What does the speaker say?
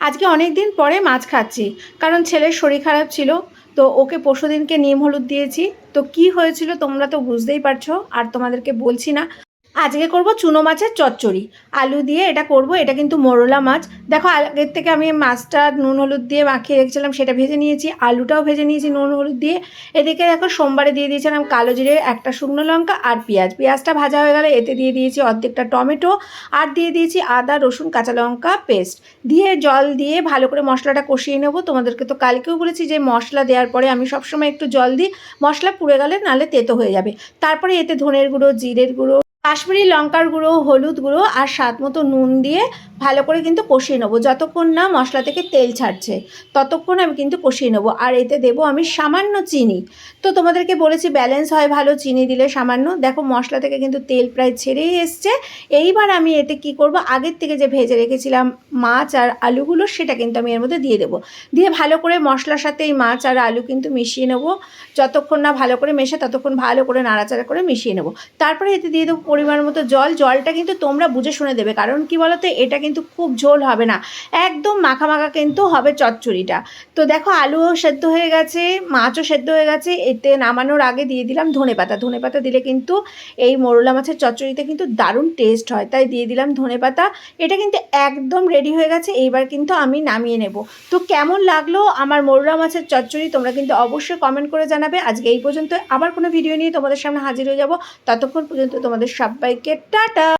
আজকে অনেক দিন পরে মাছ খাচ্ছি, কারণ ছেলের শরীর খারাপ ছিল। তো ওকে পরশুদিনকে নিম হলুদ দিয়েছি। তো কি হয়েছিল তোমরা তো বুঝতেই পারছো, আর তোমাদেরকে বলছি না। আজকে করব চুনো মাছের চচ্চড়ি, আলু দিয়ে এটা করব। এটা কিন্তু মোরলা মাছ। দেখো, আগের থেকে আমি মাছটা নুন হলুদ দিয়ে মাখিয়ে রেখেছিলাম, সেটা ভেজে নিয়েছি। আলুটাও ভেজে নিয়েছি নুন হলুদ দিয়ে। এদিকে দেখো, সোমবারে দিয়ে দিয়েছিলাম কালো জিরে, একটা শুকনো লঙ্কা আর পেঁয়াজ। পেঁয়াজটা ভাজা হয়ে গেলে এতে দিয়ে দিয়েছি অর্ধেকটা টমেটো, আর দিয়ে দিয়েছি আদা রসুন কাঁচা লঙ্কা পেস্ট। দিয়ে জল দিয়ে ভালো করে মশলাটা কষিয়ে নেব। তোমাদেরকে তো কালকেও বলেছি যে মশলা দেওয়ার পরে আমি সবসময় একটু জল দিই, মশলা পুড়ে গেলে নাহলে তেতো হয়ে যাবে। তারপরে এতে ধনের গুঁড়ো, জিরের গুঁড়ো, কাশ্মীরি লঙ্কার গুঁড়ো, হলুদ গুঁড়ো আর স্বাদ মতো নুন দিয়ে ভালো করে কিন্তু কষিয়ে নেবো। যতক্ষণ না মশলা থেকে তেল ছাড়ছে ততক্ষণ আমি কিন্তু কষিয়ে নেবো। আর এতে দেবো আমি সামান্য চিনি। তো তোমাদেরকে বলেছি ব্যালেন্স হয় ভালো চিনি দিলে সামান্য। দেখো, মশলা থেকে কিন্তু তেল প্রায় ছেড়েই এসছে। এইবার আমি এতে কি করব, আগের থেকে যে ভেজে রেখেছিলাম মাছ আর আলুগুলো, সেটা কিন্তু আমি এর মধ্যে দিয়ে দেবো। দিয়ে ভালো করে মশলার সাথে এই মাছ আর আলু কিন্তু মিশিয়ে নেবো। যতক্ষণ না ভালো করে মেশে ততক্ষণ ভালো করে নাড়াচাড়া করে মিশিয়ে নেবো। তারপরে এতে দিয়ে দেবো পরিমাণ মতো জল। জলটা কিন্তু তোমরা বুঝে শুনে দেবে, কারণ কি বলো তো, এটা কিন্তু খুব ঝোল হবে না, একদম মাখা মাখা কিন্তু হবে চচ্চড়িটা। তো দেখো, আলুও সেদ্ধ হয়ে গেছে, মাছও সেদ্ধ হয়ে গেছে। এতে নামানোর আগে দিয়ে দিলাম ধনেপাতা। ধনেপাতা দিলে কিন্তু এই মোরলা মাছের চচ্চড়িতে কিন্তু দারুণ টেস্ট হয়, তাই দিয়ে দিলাম ধনেপাতা। এটা কিন্তু একদম রেডি হয়ে গেছে। এইবার কিন্তু আমি নামিয়ে নেব। তো কেমন লাগলো আমার মোরলা মাছের চচ্চড়ি তোমরা কিন্তু অবশ্যই কমেন্ট করে জানাবে। আজকে এই পর্যন্ত, আবার কোনো ভিডিও নিয়ে তোমাদের সামনে হাজির হয়ে যাব। ততক্ষণ পর্যন্ত তোমাদের সবাইকে টাটা।